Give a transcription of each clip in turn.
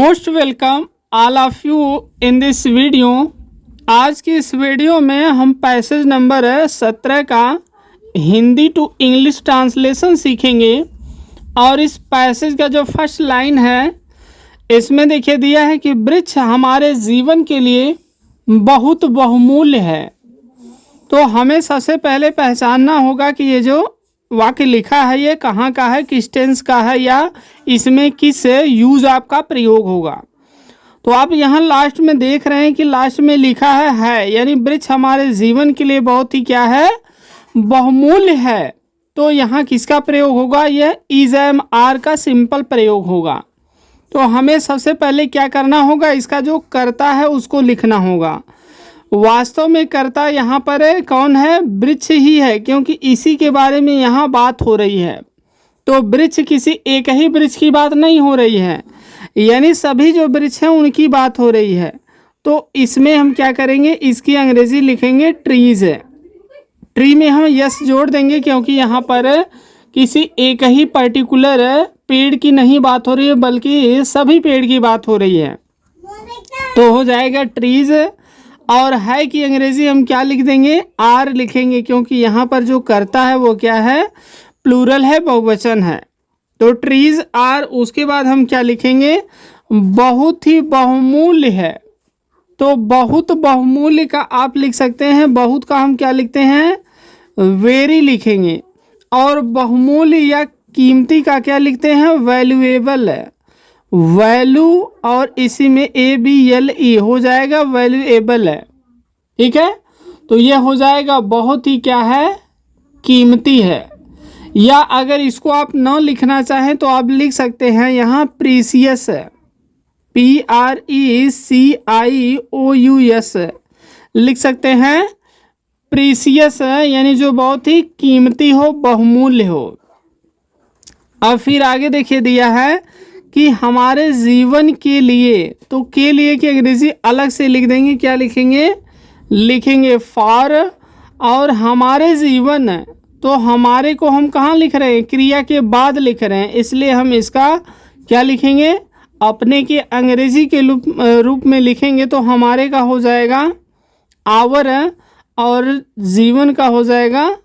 Most welcome all of you in this video. आज की इस वीडियो में हम पैसेज नंबर 17 का हिंदी टू इंग्लिश ट्रांसलेशन सीखेंगे। और इस पैसेज का जो फर्स्ट लाइन है इसमें देखिए दिया है कि वृक्ष हमारे जीवन के लिए बहुत बहुमूल्य है। तो हमें सबसे पहले पहचानना होगा कि ये जो वाक्य लिखा है ये कहाँ का है, किस टेंस का है, या इसमें किस यूज आपका प्रयोग होगा। तो आप यहाँ लास्ट में देख रहे हैं कि लास्ट में लिखा है यानी वृक्ष हमारे जीवन के लिए बहुत ही क्या है, बहुमूल्य है। तो यहाँ किसका प्रयोग होगा, यह इज एम आर का सिंपल प्रयोग होगा। तो हमें सबसे पहले क्या करना होगा, इसका जो कर्ता है उसको लिखना होगा। वास्तव में कर्ता यहाँ पर कौन है, वृक्ष ही है, क्योंकि इसी के बारे में यहाँ बात हो रही है। तो वृक्ष किसी एक ही वृक्ष की बात नहीं हो रही है, यानी सभी जो वृक्ष हैं उनकी बात हो रही है। तो इसमें हम क्या करेंगे, इसकी अंग्रेजी लिखेंगे ट्रीज। ट्री में हम यस जोड़ देंगे क्योंकि यहाँ पर किसी एक ही पर्टिकुलर पेड़ की नहीं बात हो रही है बल्कि सभी पेड़ की बात हो रही है। तो हो जाएगा ट्रीज। और है कि अंग्रेजी हम क्या लिख देंगे, आर लिखेंगे, क्योंकि यहाँ पर जो कर्ता है वो क्या है, प्लूरल है, बहुवचन है। तो ट्रीज आर, उसके बाद हम क्या लिखेंगे, बहुत ही बहुमूल्य है। तो बहुत बहुमूल्य का आप लिख सकते हैं, बहुत का हम क्या लिखते हैं, वेरी लिखेंगे। और बहुमूल्य या कीमती का क्या लिखते हैं, वैल्यूएबल है, वैल्यू, और इसी में ABLE हो जाएगा, वैल्यूएबल है। ठीक है, तो ये हो जाएगा बहुत ही क्या है, कीमती है। या अगर इसको आप न लिखना चाहें तो आप लिख सकते हैं यहाँ प्रीसियस है, PRECIOUS लिख सकते हैं। प्रीसियस है यानी जो बहुत ही कीमती हो, बहुमूल्य हो। अब फिर आगे देखिए दिया है कि हमारे जीवन के लिए, तो के लिए की अंग्रेजी अलग से लिख देंगे, क्या लिखेंगे फॉर। और हमारे जीवन, तो हमारे को हम कहाँ लिख रहे हैं, क्रिया के बाद लिख रहे हैं, इसलिए हम इसका क्या लिखेंगे, अपने के अंग्रेजी के रूप में लिखेंगे। तो हमारे का हो जाएगा आवर और जीवन का हो जाएगा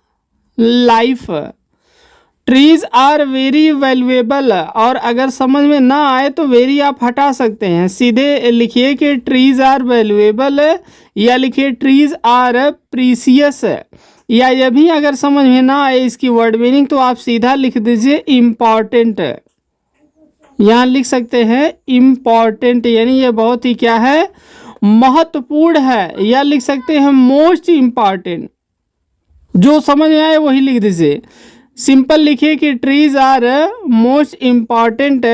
life. Trees are very valuable. और अगर समझ में ना आए तो वेरी आप हटा सकते हैं, सीधे लिखिए कि ट्रीज आर वैल्यूएबल, या लिखिए ट्रीज आर प्रीसियस। या ये भी अगर समझ में ना आए इसकी वर्ड मीनिंग तो आप सीधा लिख दीजिए इम्पॉर्टेंट। यहाँ लिख सकते हैं इम्पॉर्टेंट, यानी ये बहुत ही क्या है, महत्वपूर्ण है। या लिख सकते हैं मोस्ट इम्पॉर्टेंट, जो समझ में आए वही लिख दीजिए। सिंपल लिखिए कि trees are most important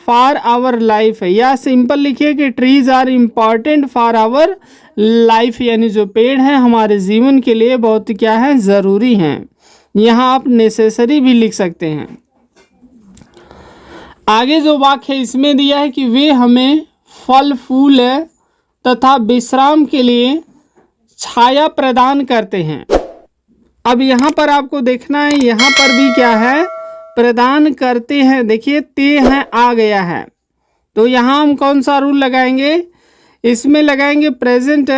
for our life, या सिंपल लिखिए कि trees are important for our life, यानी जो पेड़ हैं हमारे जीवन के लिए बहुत क्या है, ज़रूरी हैं। यहाँ आप नेसेसरी भी लिख सकते हैं। आगे जो वाक्य है इसमें दिया है कि वे हमें फल फूल तथा विश्राम के लिए छाया प्रदान करते हैं। अब यहाँ पर आपको देखना है, यहाँ पर भी क्या है, प्रदान करते हैं। देखिए ते हैं आ गया है, तो यहाँ हम कौन सा रूल लगाएंगे, इसमें लगाएंगे प्रेजेंट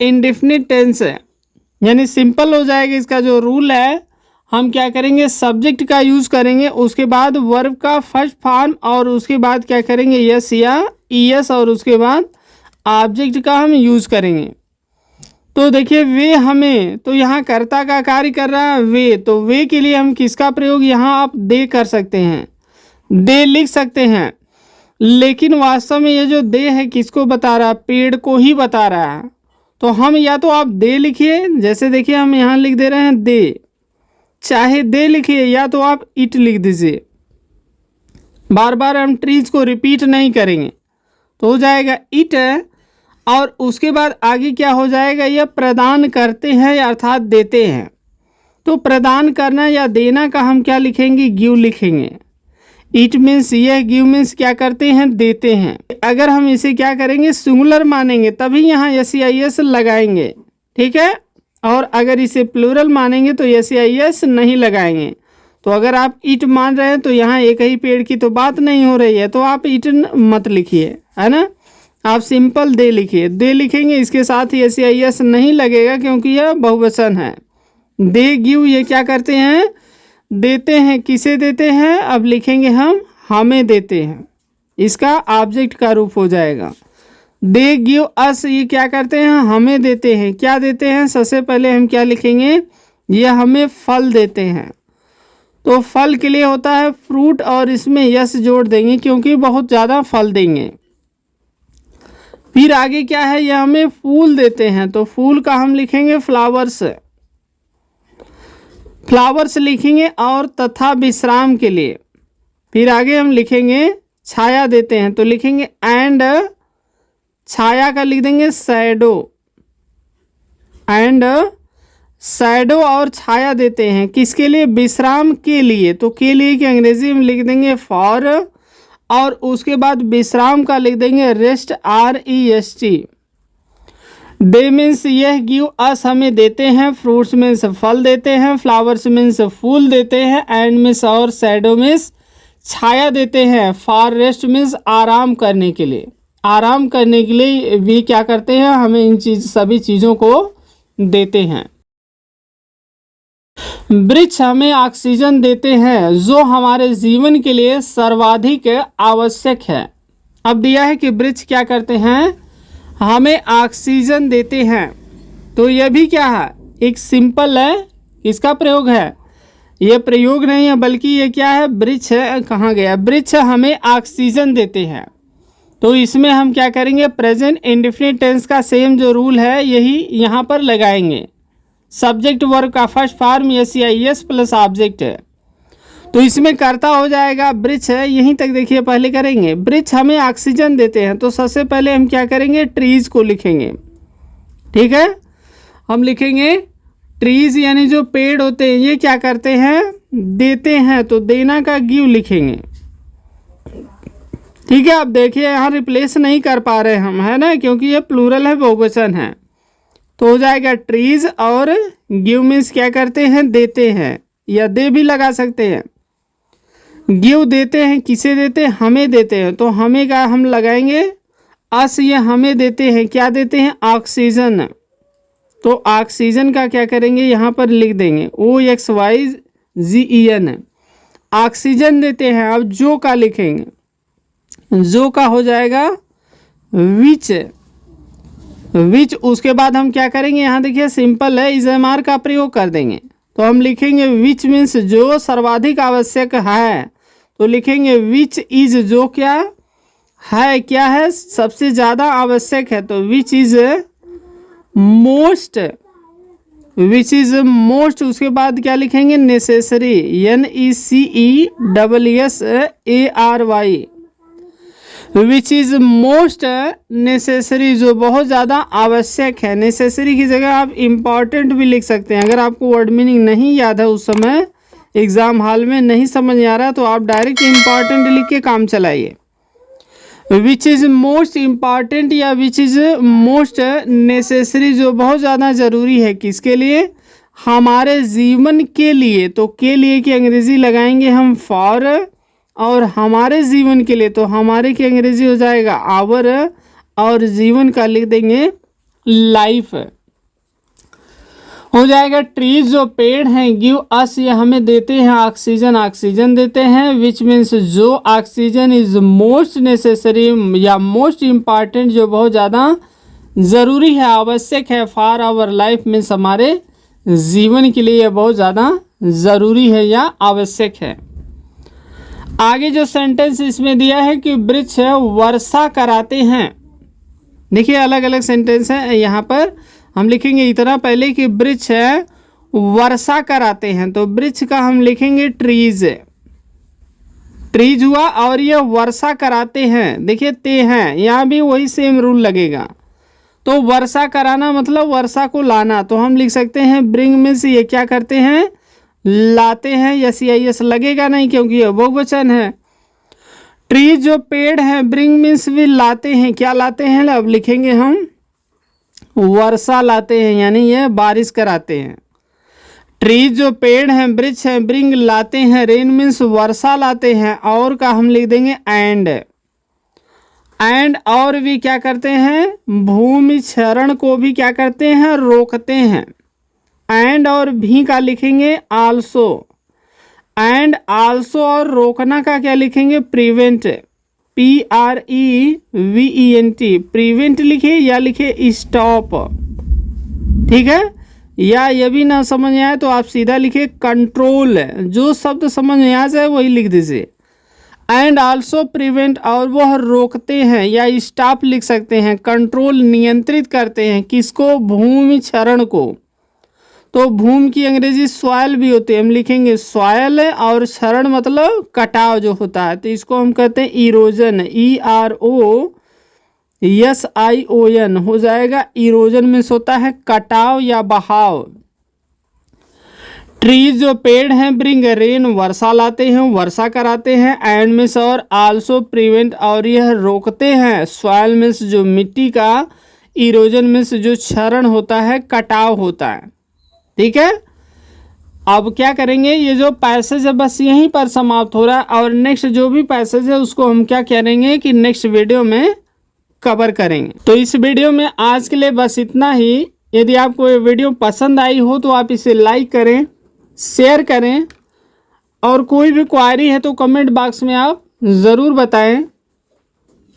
इंडेफिनिट टेंस, यानी सिंपल हो जाएगा। इसका जो रूल है हम क्या करेंगे, सब्जेक्ट का यूज़ करेंगे, उसके बाद वर्ब का फर्स्ट फॉर्म, और उसके बाद क्या करेंगे, यस या ES, और उसके बाद ऑब्जेक्ट का हम यूज़ करेंगे। तो देखिए वे हमें, तो यहाँ कर्ता का कार्य कर रहा है वे, तो वे के लिए हम किसका प्रयोग यहाँ आप दे कर सकते हैं, दे लिख सकते हैं। लेकिन वास्तव में ये जो दे है किसको बता रहा है, पेड़ को ही बता रहा है। तो हम या तो आप दे लिखिए, जैसे देखिए हम यहाँ लिख दे रहे हैं दे, चाहे दे लिखिए, या तो आप इट लिख दीजिए। बार बार हम ट्रीज को रिपीट नहीं करेंगे, तो हो जाएगा इट। और उसके बाद आगे क्या हो जाएगा, यह प्रदान करते हैं अर्थात देते हैं। तो प्रदान करना या देना का हम क्या लिखेंगे, गिव लिखेंगे। इट मीन्स यह, गिव मीन्स क्या करते हैं, देते हैं। अगर हम इसे क्या करेंगे, सिंगुलर मानेंगे तभी यहाँ SEIS लगाएंगे, ठीक है। और अगर इसे प्लूरल मानेंगे तो SEIS नहीं लगाएंगे। तो अगर आप ईट मान रहे हैं तो यहाँ एक ही पेड़ की तो बात नहीं हो रही है, तो आप ईट मत लिखिए, है ना। आप सिंपल दे लिखिए, दे लिखेंगे, इसके साथ ही एस नहीं लगेगा क्योंकि यह बहुवचन है। दे गिव ये क्या करते हैं, देते हैं। किसे देते हैं, अब लिखेंगे हम हमें देते हैं, इसका ऑब्जेक्ट का रूप हो जाएगा। दे गिव अस ये क्या करते हैं, हमें देते हैं। क्या देते हैं, सबसे पहले हम क्या लिखेंगे, ये हमें फल देते हैं। तो फल के लिए होता है फ्रूट और इसमें यस जोड़ देंगे क्योंकि बहुत ज़्यादा फल देंगे। फिर आगे क्या है, यह हमें फूल देते हैं, तो फूल का हम लिखेंगे फ्लावर्स, फ्लावर्स लिखेंगे। और तथा विश्राम के लिए फिर आगे हम लिखेंगे छाया देते हैं, तो लिखेंगे एंड छाया का लिख देंगे शैडो, एंड शैडो और छाया देते हैं किसके लिए, विश्राम के लिए। तो के लिए की अंग्रेजी में लिख देंगे फॉर, और उसके बाद विश्राम का लिख देंगे रेस्ट, REST। दे मीन्स यह गिव अस हमें देते हैं, फ्रूट्स मीन्स फल देते हैं, फ्लावर्स मीन्स फूल देते हैं, एंड मीन्स और शैडो मीन्स छाया देते हैं, फॉर रेस्ट मीन्स आराम करने के लिए। आराम करने के लिए भी क्या करते हैं, हमें इन सभी चीज़ों को देते हैं। वृक्ष हमें ऑक्सीजन देते हैं जो हमारे जीवन के लिए सर्वाधिक आवश्यक है। अब दिया है कि वृक्ष क्या करते हैं, हमें ऑक्सीजन देते हैं, तो यह भी क्या है, एक सिंपल है, इसका प्रयोग है, यह प्रयोग नहीं है बल्कि ये क्या है, वृक्ष कहाँ गया, वृक्ष हमें ऑक्सीजन देते हैं। तो इसमें हम क्या करेंगे, प्रेजेंट इंडेफिनिट टेंस का सेम जो रूल है यही यहाँ पर लगाएंगे। सब्जेक्ट वर्ब का first form SEIS plus object है, तो इसमें कर्ता हो जाएगा वृक्ष है, यहीं तक देखिए पहले करेंगे। वृक्ष हमें ऑक्सीजन देते हैं, तो सबसे पहले हम क्या करेंगे, ट्रीज को लिखेंगे। ठीक है, हम लिखेंगे ट्रीज यानी जो पेड़ होते हैं ये क्या करते हैं, देते हैं, तो देना का गिव लिखेंगे। ठीक है, अब देखिए यहाँ रिप्लेस नहीं कर पा रहे हम, है ना, क्योंकि ये प्लूरल है, बहुवचन है, तो हो जाएगा ट्रीज, और गिव मीन्स क्या करते हैं, देते हैं, या दे भी लगा सकते हैं। गिव देते हैं, किसे देते हैं, हमें देते हैं, तो हमें का हम लगाएंगे अस, ये हमें देते हैं, क्या देते हैं, ऑक्सीजन। तो ऑक्सीजन का क्या करेंगे, यहाँ पर लिख देंगे OXYGEN, ऑक्सीजन देते हैं। अब जो का लिखेंगे, जो का हो जाएगा विच, विच। उसके बाद हम क्या करेंगे, यहाँ देखिए सिंपल है, इजमार का प्रयोग कर देंगे, तो हम लिखेंगे विच मीन्स जो सर्वाधिक आवश्यक है, तो लिखेंगे विच इज, जो क्या है, क्या है, सबसे ज़्यादा आवश्यक है, तो which is most, which is most. उसके बाद क्या लिखेंगे, necessary, NECESSARY, which is most necessary, जो बहुत ज़्यादा आवश्यक है। नेसेसरी की जगह आप इम्पॉर्टेंट भी लिख सकते हैं, अगर आपको वर्ड मीनिंग नहीं याद है, उस समय एग्ज़ाम हॉल में नहीं समझ आ रहा, तो आप डायरेक्ट इम्पॉर्टेंट लिख के काम चलाइए। विच इज़ मोस्ट इम्पॉर्टेंट या विच इज़ मोस्ट नेसेसरी, जो बहुत ज़्यादा ज़रूरी है, किसके लिए, हमारे जीवन के लिए। तो के लिए की अंग्रेज़ी लगाएंगे हम फॉर, और हमारे जीवन के लिए, तो हमारे की अंग्रेजी हो जाएगा आवर, और जीवन का लिख देंगे लाइफ, हो जाएगा ट्रीज, जो पेड़ हैं, गिव अस ये हमें देते हैं ऑक्सीजन, ऑक्सीजन देते हैं, विच मीन्स जो ऑक्सीजन इज मोस्ट नेसेसरी या मोस्ट इम्पॉर्टेंट, जो बहुत ज़्यादा ज़रूरी है, आवश्यक है, फॉर आवर लाइफ मीन्स हमारे जीवन के लिए यह बहुत ज़्यादा ज़रूरी है या आवश्यक है। आगे जो सेंटेंस इसमें दिया है कि वृक्ष वर्षा कराते हैं, देखिए अलग अलग सेंटेंस है, यहाँ पर हम लिखेंगे इतना पहले कि वृक्ष वर्षा कराते हैं, तो वृक्ष का हम लिखेंगे ट्रीज, ट्रीज हुआ, और ये वर्षा कराते हैं, देखिए ते हैं, यहाँ भी वही सेम रूल लगेगा। तो वर्षा कराना मतलब वर्षा को लाना, तो हम लिख सकते हैं ब्रिंग मीन्स ये क्या करते हैं, लाते हैं, SEIS लगेगा नहीं क्योंकि ये बहुवचन है। ट्रीज जो पेड़ हैं, ब्रिंग मीन्स भी लाते हैं, क्या लाते हैं, अब लिखेंगे हम वर्षा लाते हैं, यानी ये बारिश कराते हैं। ट्रीज जो पेड़ हैं, वृक्ष हैं, ब्रिंग लाते हैं, रेन मीन्स वर्षा लाते हैं, और का हम लिख देंगे एंड और भी क्या करते हैं, भूमि क्षरण को भी क्या करते हैं, रोकते हैं। एंड और भी का लिखेंगे आल्सो, एंड आल्सो और रोकना का क्या लिखेंगे, प्रिवेंट, PREVENT, प्रिवेंट लिखे या लिखे स्टॉप, ठीक है। या ये भी ना समझ में आए तो आप सीधा लिखे कंट्रोल, जो शब्द समझ में आ जाए वही लिख दीजिए। एंड आल्सो प्रिवेंट, और वह रोकते हैं, या स्टॉप लिख सकते हैं। कंट्रोल नियंत्रित करते हैं, किसको, भूमि क्षरण को। तो भूमि की अंग्रेजी सॉयल भी होती है, हम लिखेंगे सॉयल, और क्षरण मतलब कटाव जो होता है, तो इसको हम कहते हैं इरोजन, EROSION हो जाएगा। इरोजन में होता है कटाव या बहाव। ट्रीज जो पेड़ हैं, ब्रिंग रेन वर्षा लाते हैं, वर्षा कराते हैं। एंड मिस और आल्सो प्रिवेंट, और यह रोकते हैं। सॉयल मिस जो मिट्टी का, इरोजन मिस जो क्षरण होता है, कटाव होता है, ठीक है। अब क्या करेंगे, ये जो पैसेज है बस यहीं पर समाप्त हो रहा है, और नेक्स्ट जो भी पैसेज है उसको हम क्या करेंगे कि नेक्स्ट वीडियो में कवर करेंगे। तो इस वीडियो में आज के लिए बस इतना ही। यदि आपको ये वीडियो पसंद आई हो तो आप इसे लाइक करें, शेयर करें, और कोई भी क्वारी है तो कमेंट बॉक्स में आप ज़रूर बताएं।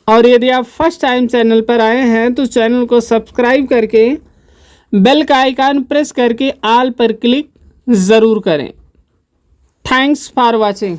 और यदि आप फर्स्ट टाइम चैनल पर आए हैं तो चैनल को सब्सक्राइब करके बेल का आइकन प्रेस करके ऑल पर क्लिक ज़रूर करें। Thanks for watching.